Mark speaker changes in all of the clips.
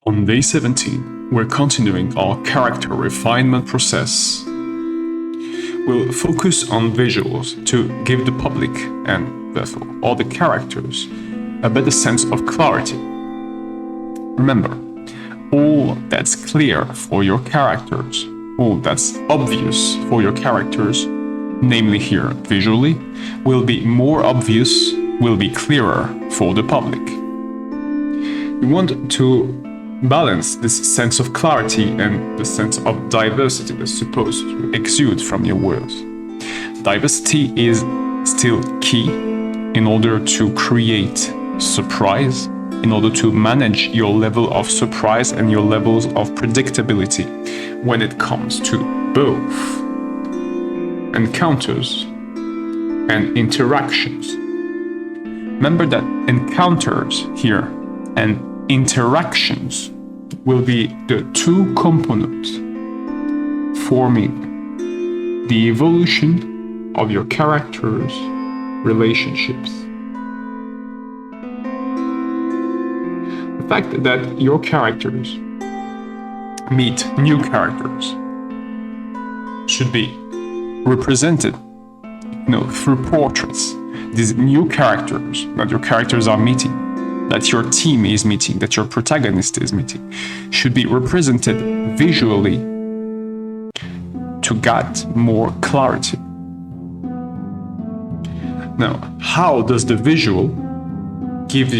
Speaker 1: On day 17, we're continuing our character refinement process. We'll focus on visuals to give the public, and therefore all the characters, a better sense of clarity. Remember, all that's clear for your characters, all that's obvious for your characters, namely here visually, will be more obvious, will be clearer for the public. You want to balance this sense of clarity and the sense of diversity that's supposed to exude from your words. Diversity is still key in order to create surprise, in order to manage your level of surprise and your levels of predictability when it comes to both encounters and interactions. Remember that encounters here and interactions will be the two components forming the evolution of your characters' relationships. The fact that your characters meet new characters should be represented, through portraits. These new characters that your characters are meeting, that your team is meeting, that your protagonist is meeting, should be represented visually to get more clarity. Now, how does the visual give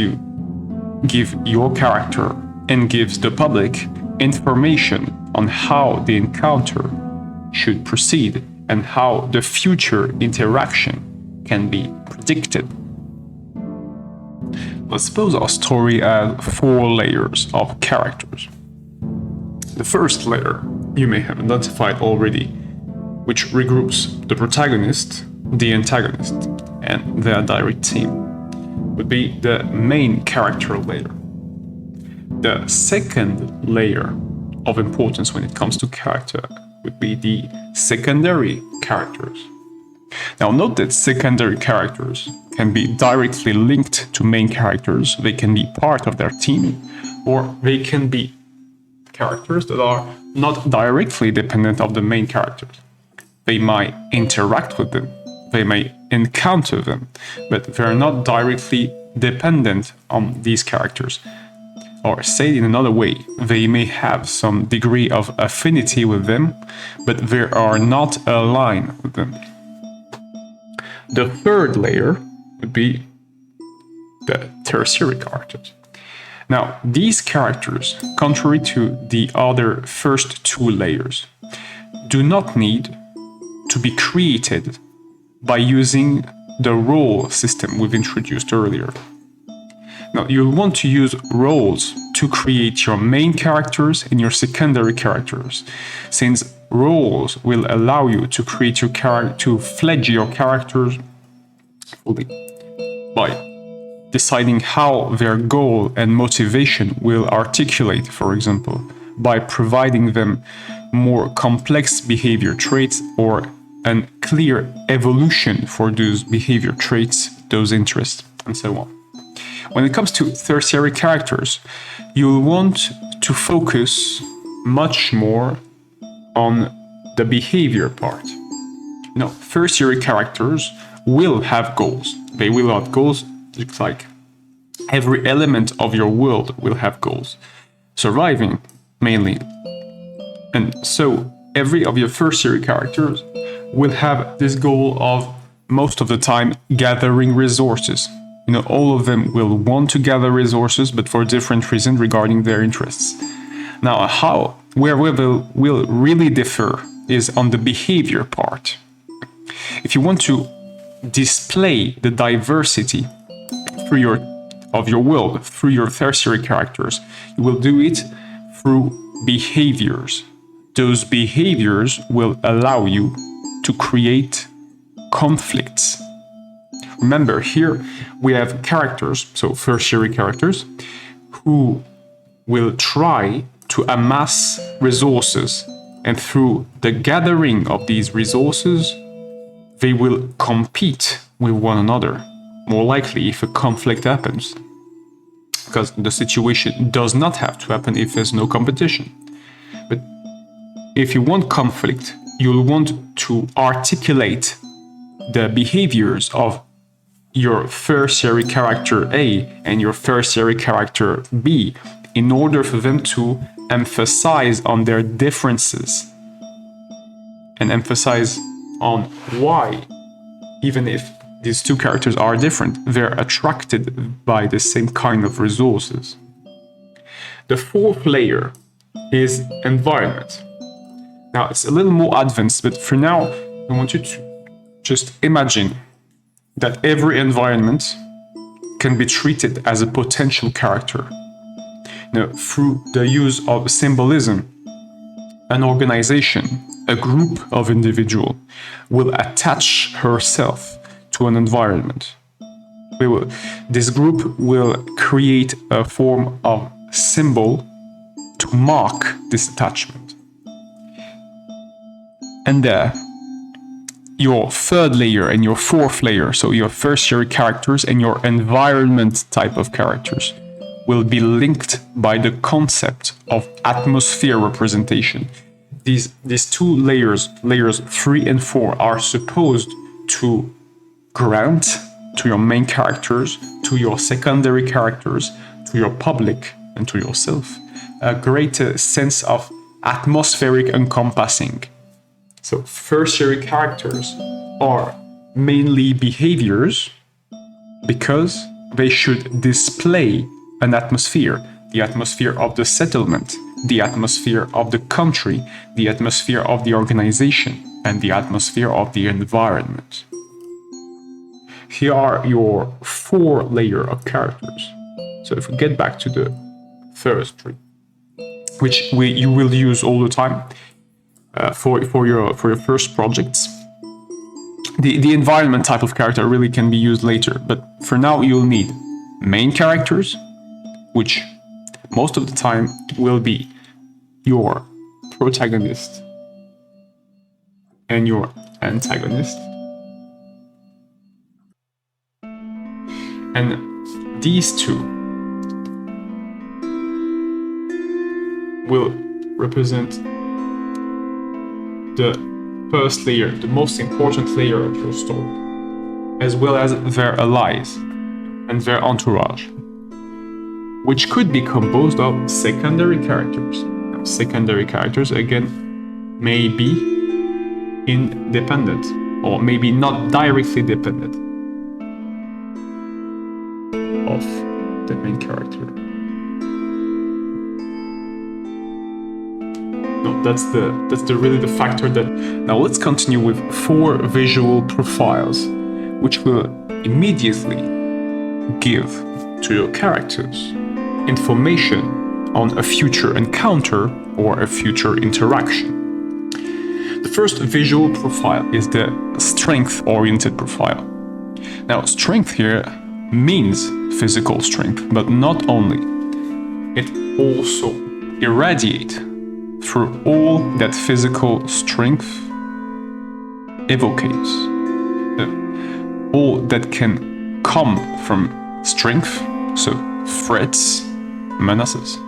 Speaker 1: your character and gives the public information on how the encounter should proceed and how the future interaction can be predicted? Let's suppose our story has 4 layers of characters. The first layer you may have identified already, which regroups the protagonist, the antagonist, and their direct team, would be the main character layer. The second layer of importance when it comes to character would be the secondary characters. Now note that secondary characters can be directly linked to main characters, they can be part of their team, or they can be characters that are not directly dependent of the main characters. They might interact with them, they may encounter them, but they're not directly dependent on these characters. Or said in another way, they may have some degree of affinity with them, but they are not aligned with them. The third layer would be the tertiary characters. Now, these characters, contrary to the other first 2 layers, do not need to be created by using the role system we've introduced earlier. Now, you'll want to use roles to create your main characters and your secondary characters, since roles will allow you to create your to fledge your characters fully by deciding how their goal and motivation will articulate, for example, by providing them more complex behavior traits or a clear evolution for those behavior traits, those interests, and so on. When it comes to tertiary characters, you'll want to focus much more on the behavior part. Tertiary characters will have goals. They will have goals, just like every element of your world will have goals. Surviving, mainly. And so every of your tertiary characters will have this goal of, most of the time, gathering resources. All of them will want to gather resources, but for different reasons regarding their interests. Now, where we will really differ is on the behavior part. If you want to display the diversity of your world through your tertiary characters, you will do it through behaviors. Those behaviors will allow you to create conflicts. Remember, here we have characters, so tertiary characters, who will try to amass resources, and through the gathering of these resources, they will compete with one another, more likely if a conflict happens. because the situation does not have to happen if there's no competition. But if you want conflict, you'll want to articulate the behaviors of your tertiary character A and your tertiary character B in order for them to emphasize on their differences and emphasize on why, even if these two characters are different, they're attracted by the same kind of resources. The fourth layer is environment. Now, it's a little more advanced, but for now, I want you to just imagine that every environment can be treated as a potential character. Through the use of symbolism, an organization, a group of individuals will attach herself to an environment. This group will create a form of symbol to mark this attachment. And your third layer and your fourth layer, so your tertiary characters and your environment type of characters, will be linked by the concept of atmosphere representation. These two layers 3 and 4, are supposed to grant to your main characters, to your secondary characters, to your public, and to yourself a greater sense of atmospheric encompassing. So tertiary characters are mainly behaviors because they should display an atmosphere, the atmosphere of the settlement, the atmosphere of the country, the atmosphere of the organization, and the atmosphere of the environment. Here are your 4 layers of characters. So if we get back to the first tree, which you will use all the time for your first projects. The environment type of character really can be used later, but for now you'll need main characters, which most of the time will be your protagonist and your antagonist. And these two will represent the first layer, the most important layer of your story, as well as their allies and their entourage, which could be composed of secondary characters. Now, secondary characters, again, may be independent or maybe not directly dependent of the main character. No, that's really the factor that... Now let's continue with 4 visual profiles, which will immediately give to your characters information on a future encounter or a future interaction. The first visual profile is the strength-oriented profile. Now, strength here means physical strength, but not only. It also irradiates through all that physical strength evocates. All that can come from strength, so threats, menaces.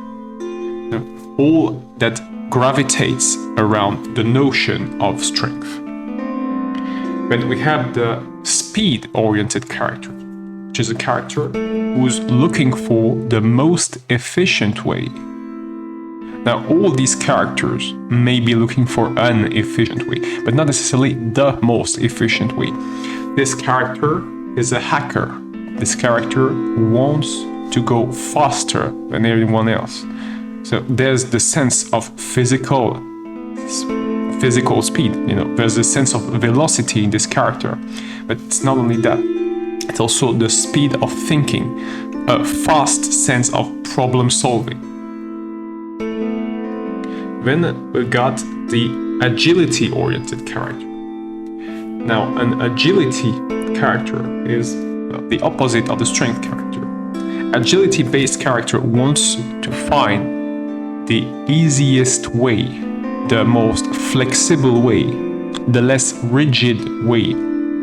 Speaker 1: All that gravitates around the notion of strength. Then we have the speed-oriented character, which is a character who's looking for the most efficient way. Now, all these characters may be looking for an efficient way, but not necessarily the most efficient way. This character is a hacker. This character wants to go faster than everyone else. So there's the sense of physical speed, there's a sense of velocity in this character. But it's not only that, it's also the speed of thinking, a fast sense of problem solving. Then we got the agility-oriented character. Now, an agility character is the opposite of the strength character. Agility-based character wants to find the easiest way, the most flexible way, the less rigid way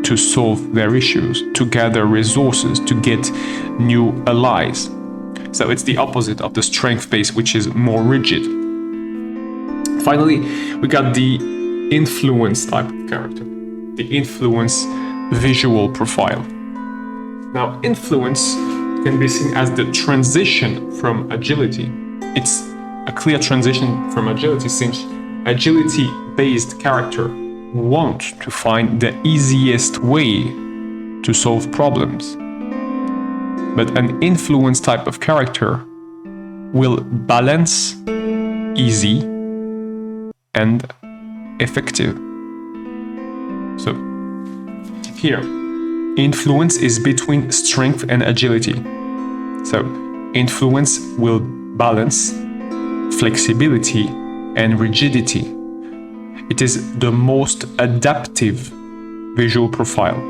Speaker 1: to solve their issues, to gather resources, to get new allies. So it's the opposite of the strength base, which is more rigid. Finally, we got the influence type of character, the influence visual profile. Now, influence can be seen as the transition from agility. It's a clear transition from agility, since agility-based character want to find the easiest way to solve problems. But an influence type of character will balance easy and effective. So here, influence is between strength and agility. So influence will balance flexibility and rigidity. It is the most adaptive visual profile.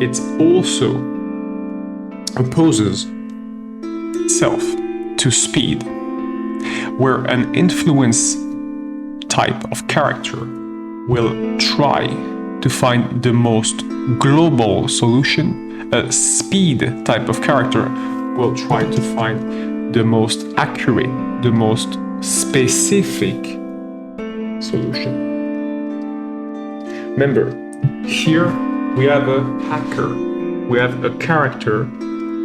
Speaker 1: It also opposes itself to speed, where an influence type of character will try to find the most global solution. A speed type of character will try to find the most accurate, the most specific solution. Remember, here we have a hacker, we have a character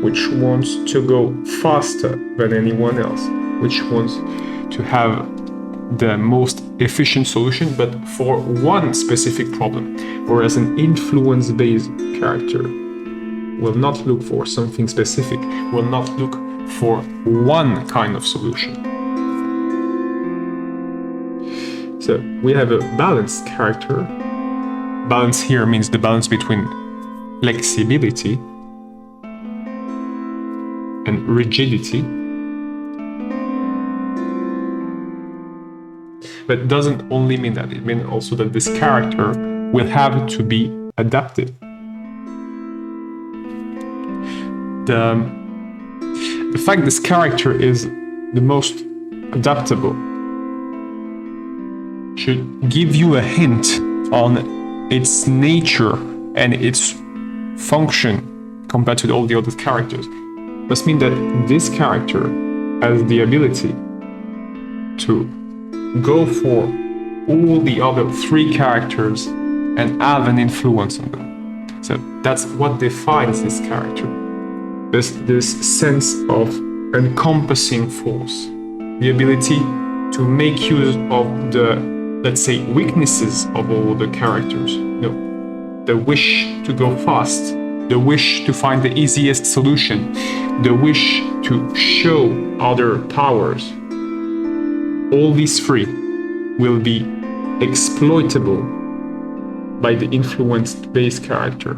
Speaker 1: which wants to go faster than anyone else, which wants to have the most efficient solution, but for one specific problem, whereas an influence-based character will not look for something specific, will not look for one kind of solution. So we have a balanced character. Balance here means the balance between flexibility and rigidity. But doesn't only mean that, it means also that this character will have to be adaptive. The fact this character is the most adaptable should give you a hint on its nature and its function compared to all the other characters. Must mean that this character has the ability to go for all the other three characters and have an influence on them. So that's what defines this character. This sense of encompassing force, the ability to make use of the, let's say, weaknesses of all the characters. The wish to go fast, the wish to find the easiest solution, the wish to show other powers. All these three will be exploitable by the influence-based character.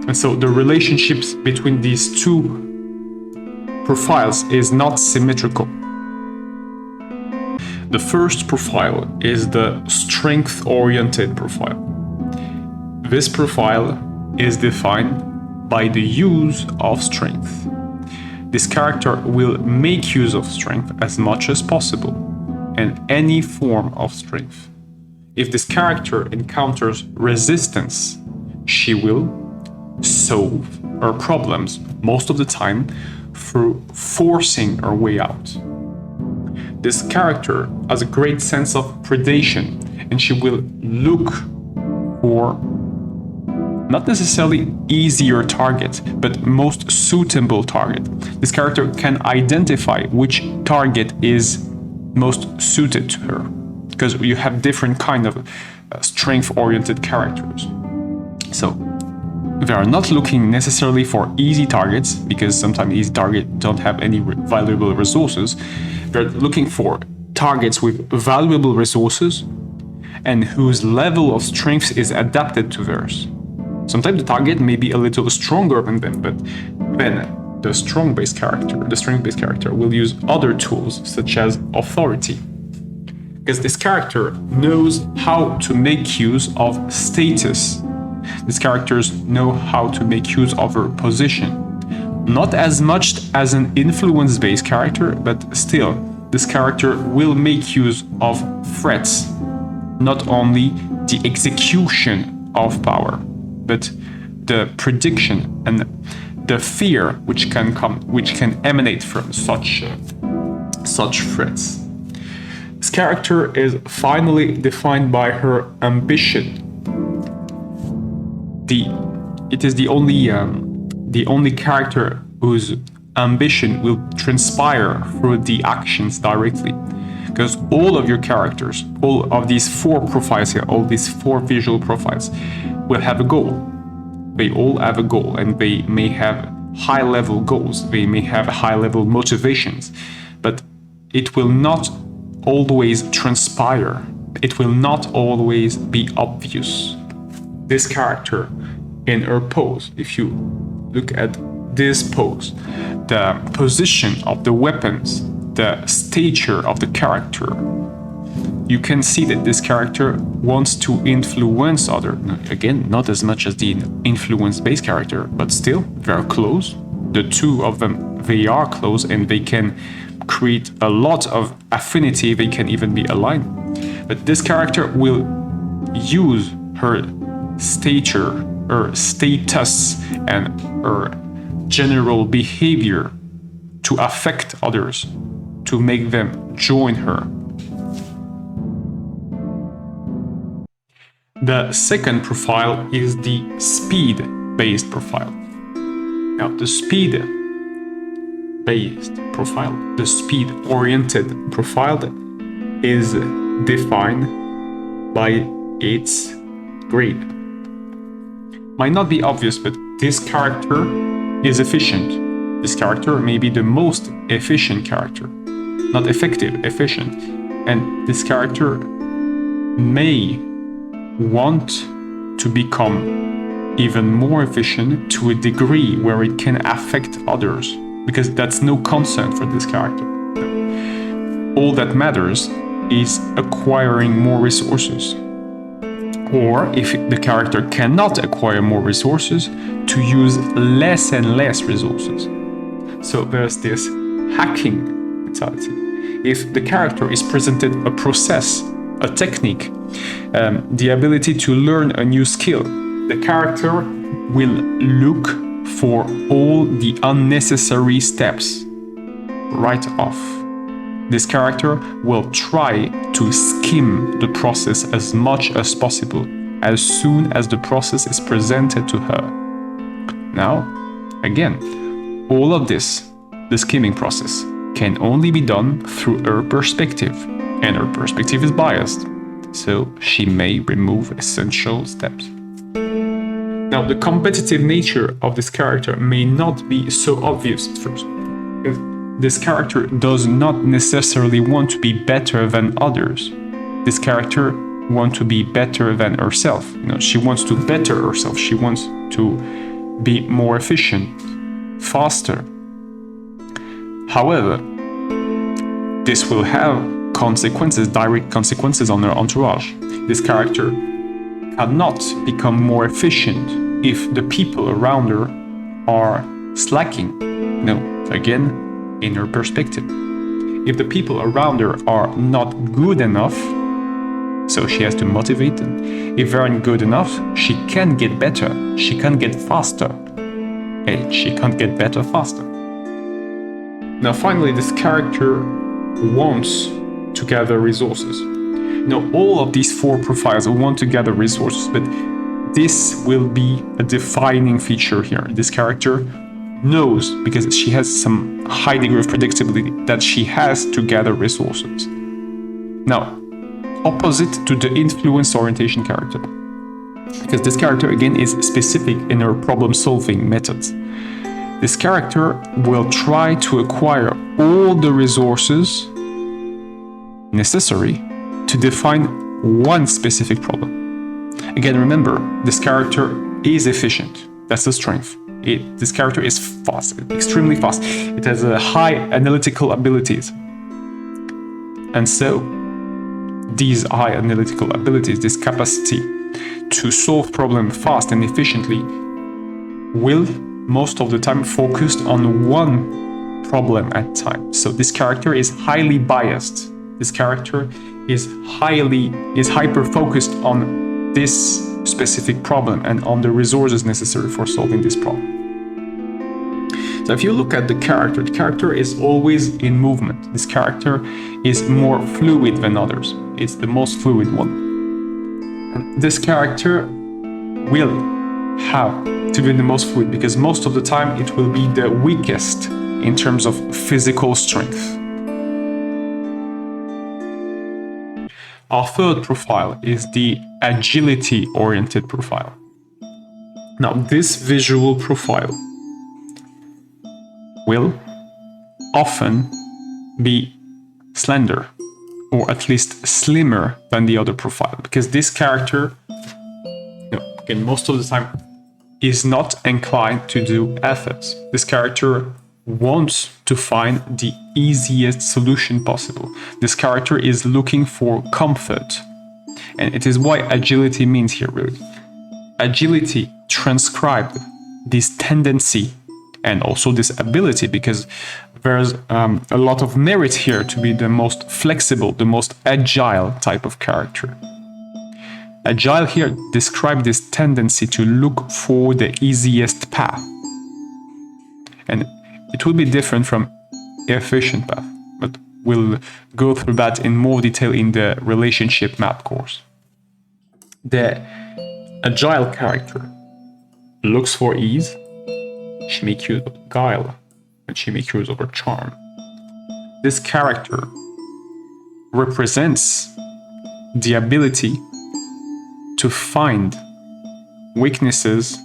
Speaker 1: And so the relationships between these two profiles is not symmetrical. The first profile is the strength-oriented profile. This profile is defined by the use of strength. This character will make use of strength as much as possible, and any form of strength. If this character encounters resistance, she will solve her problems most of the time through forcing her way out. This character has a great sense of predation, and she will look for not necessarily easier target, but most suitable target. This character can identify which target is most suited to her, because you have different kind of strength-oriented characters. So they are not looking necessarily for easy targets, because sometimes easy targets don't have any valuable resources. They're looking for targets with valuable resources and whose level of strength is adapted to theirs. Sometimes the target may be a little stronger than them, but then the strength-based character will use other tools such as authority. Because this character knows how to make use of status. These characters know how to make use of her position. Not as much as an influence-based character, but still, this character will make use of threats, not only the execution of power, but the prediction and the fear which can emanate from such threats. This character is finally defined by her ambition. It is the only character whose ambition will transpire through the actions directly. Because all of your characters, all of these 4 profiles here, all these 4 visual profiles, will have a goal. They all have a goal, and they may have high-level goals. They may have high-level motivations, but it will not always transpire. It will not always be obvious. This character in her pose, if you look at this pose, the position of the weapons, the stature of the character, you can see that this character wants to influence others. Again, not as much as the influence-based character, but still, they're close. The 2 of them, they are close, and they can create a lot of affinity. They can even be aligned. But this character will use her stature, her status, and her general behavior to affect others, to make them join her. The second profile is the speed-based profile. Now, the speed-based profile, the speed-oriented profile, is defined by its grade. Might not be obvious, but this character is efficient. This character may be the most efficient character. Not effective, efficient. And this character may want to become even more efficient to a degree where it can affect others, because that's no concern for this character. All that matters is acquiring more resources. Or if the character cannot acquire more resources, to use less and less resources. So there's this hacking mentality. If the character is presented a process, a technique, the ability to learn a new skill, the character will look for all the unnecessary steps right off. This character will try to skim the process as much as possible as soon as the process is presented to her. Now, again, all of this, the skimming process, can only be done through her perspective, and her perspective is biased, so she may remove essential steps. Now, the competitive nature of this character may not be so obvious at first. This character does not necessarily want to be better than others. This character wants to be better than herself. She wants to better herself. She wants to be more efficient, faster. However, this will have consequences, direct consequences on her entourage. This character cannot become more efficient if the people around her are slacking. Again, in her perspective. If the people around her are not good enough, so she has to motivate them. If they aren't good enough, she can get better. She can get faster. And she can't get better faster. Now, finally, this character wants to gather resources. All of these 4 profiles want to gather resources, but this will be a defining feature here. This character knows, because she has some high degree of predictability, that she has to gather resources. Now, opposite to the influence orientation character, because this character again is specific in her problem-solving methods. This character will try to acquire all the resources necessary to define one specific problem. Again, remember, this character is efficient. That's the strength. This character is fast, extremely fast. It has high analytical abilities. And so, these high analytical abilities, this capacity to solve problems fast and efficiently, will most of the time focus on one problem at a time. So this character is highly biased. This character is hyper focused on this specific problem and on the resources necessary for solving this problem. So if you look at the character is always in movement. This character is more fluid than others. It's the most fluid one. And this character will have to be the most fluid because most of the time it will be the weakest in terms of physical strength. Our third profile is the agility-oriented profile. Now, this visual profile will often be slender, or at least slimmer than the other profile, because this character, again, most of the time, is not inclined to do efforts. This character wants to find the easiest solution possible. This character is looking for comfort. And it is why agility means here, really. Agility transcribed this tendency and also this ability, because there's a lot of merit here to be the most flexible, the most agile type of character. Agile here describes this tendency to look for the easiest path. And it will be different from efficient path, but we'll go through that in more detail in the relationship map course. The agile character looks for ease. She makes use of guile, and she makes use of her charm. This character represents the ability to find weaknesses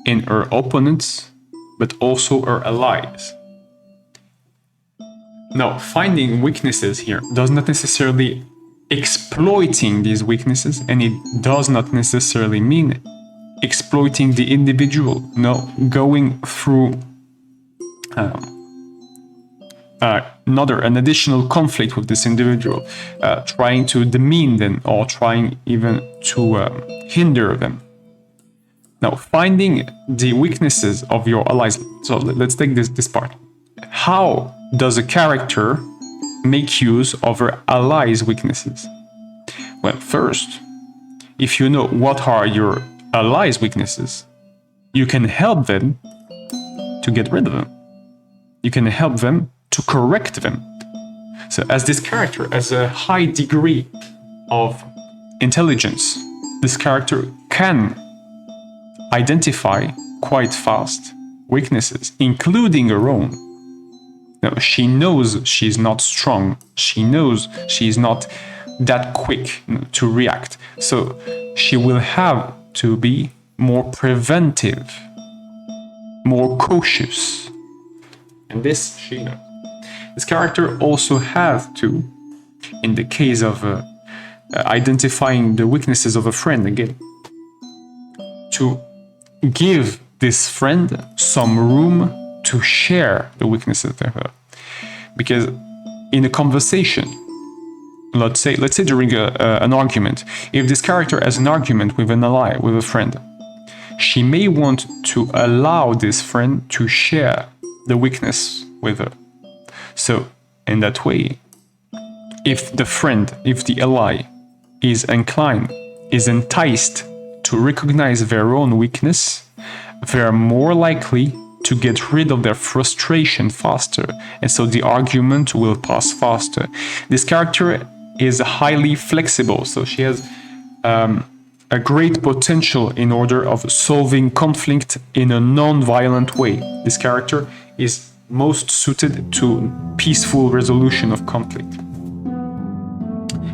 Speaker 1: in her opponents, but also her allies. Now, finding weaknesses here does not necessarily exploiting these weaknesses, and it does not necessarily mean exploiting the individual. No, going through an additional conflict with this individual, trying to demean them or trying even to hinder them. Now, finding the weaknesses of your allies. So let's take this part. How does a character make use of her allies' weaknesses? Well, first, if you know what are your allies' weaknesses, you can help them to get rid of them. You can help them to correct them. So as this character has a high degree of intelligence, this character can identify quite fast weaknesses, including her own. Now, she knows she's not strong. She knows she's not that quick to react. So she will have to be more preventive, more cautious. And this she knows. This character also has to, in the case of identifying the weaknesses of a friend again, to give this friend some room to share the weaknesses they have. Because in a conversation, let's say during an argument, if this character has an argument with an ally, with a friend, she may want to allow this friend to share the weakness with her. So in that way, if the ally is inclined, is enticed to recognize their own weakness, they're more likely to get rid of their frustration faster, and so the argument will pass faster. This character is highly flexible, so she has a great potential in order of solving conflict in a non-violent way. This character is most suited to peaceful resolution of conflict.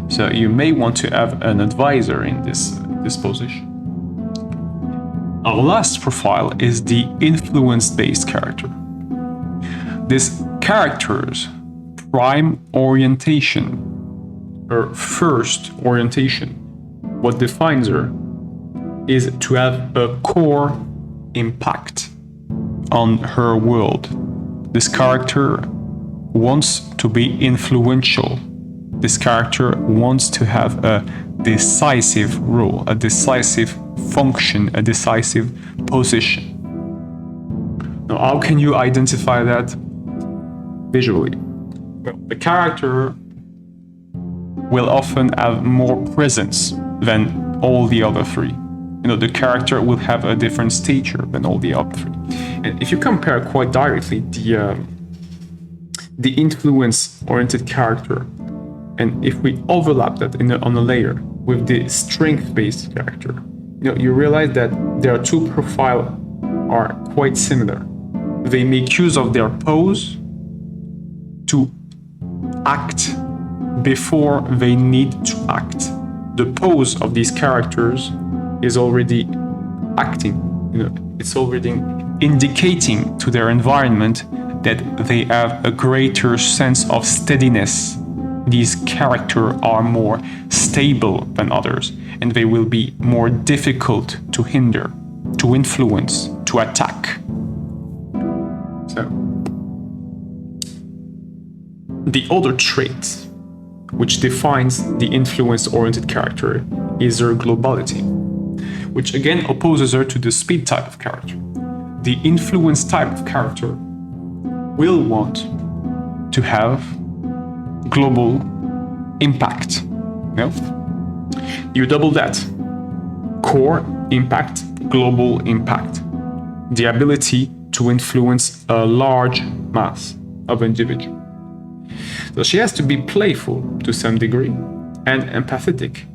Speaker 1: So you may want to have an advisor in this position. Our last profile is the influence-based character. This character's prime orientation, her first orientation, what defines her, is to have a core impact on her world. This character wants to be influential. This character wants to have a decisive role, a decisive function, a decisive position. Now, how can you identify that visually? Well, the character will often have more presence than all the other three. the character will have a different stature than all the other three. And if you compare quite directly the influence-oriented character, and if we overlap that on a layer with the strength-based character, you realize that their two profiles are quite similar. They make use of their pose to act before they need to act. The pose of these characters is already acting. It's already indicating to their environment that they have a greater sense of steadiness. These characters are more stable than others, and they will be more difficult to hinder, to influence, to attack. So, the other trait which defines the influence-oriented character is her globality, which again opposes her to the speed type of character. The influence type of character will want to have global impact. You double that. Core impact, global impact. The ability to influence a large mass of individuals. So she has to be playful to some degree and empathetic.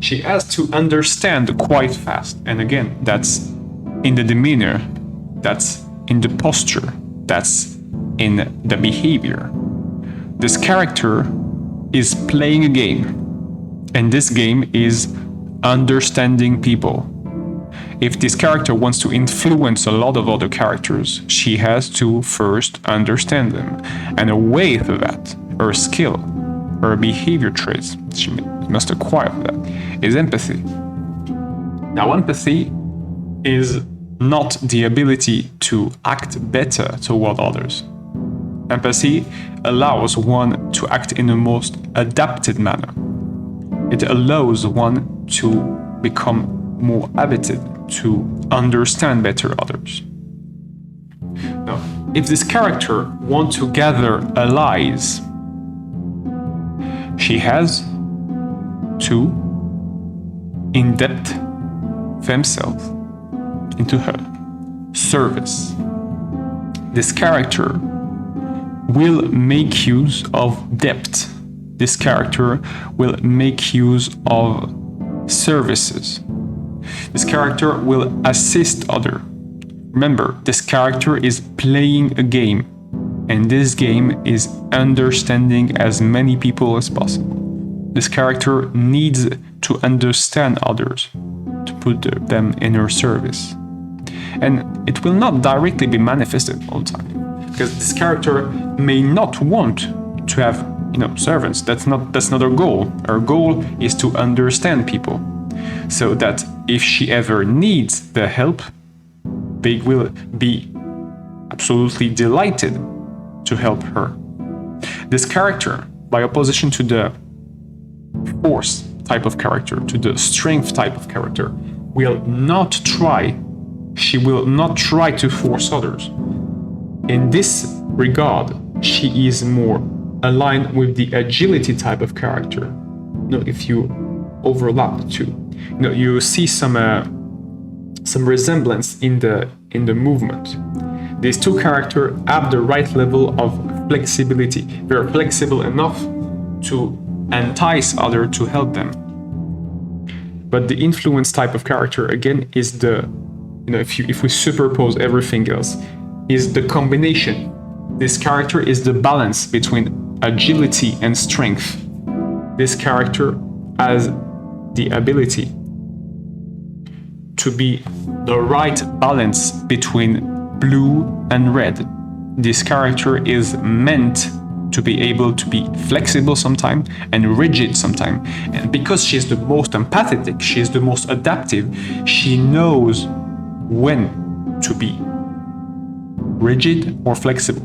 Speaker 1: She has to understand quite fast. And again, that's in the demeanor, that's in the posture, that's in the behavior. This character is playing a game, and this game is understanding people. If this character wants to influence a lot of other characters, she has to first understand them. And a way to that, her skill, her behavior traits she must acquire for that, is empathy. Now, empathy is not the ability to act better toward others. Empathy allows one to act in the most adapted manner. It allows one to become more habited, to understand better others. Now, if this character wants to gather allies, she has to in-depth themselves into her service. This character will make use of depth. This character will make use of services. This character will assist others. Remember, this character is playing a game, and this game is understanding as many people as possible. This character needs to understand others, to put them in her service. And it will not directly be manifested all the time, because this character may not want to have, servants. That's not her goal. Her goal is to understand people, so that if she ever needs the help, they will be absolutely delighted to help her. This character, by opposition to the force type of character, to the strength type of character, she will not try to force others. In this regard, she is more aligned with the agility type of character. If you overlap the two, you see some resemblance in the movement. These two characters have the right level of flexibility. They're flexible enough to entice others to help them. But the influence type of character, again, is if we superpose everything else, is the combination. This character is the balance between agility and strength. This character has the ability to be the right balance between blue and red. This character is meant to be able to be flexible sometimes and rigid sometimes. And because she's the most empathetic, she's the most adaptive, she knows when to be rigid or flexible.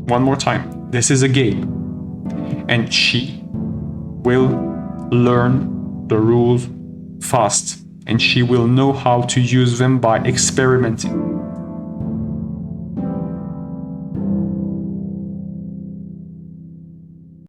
Speaker 1: One more time, this is a game, and she will learn the rules fast, and she will know how to use them by experimenting.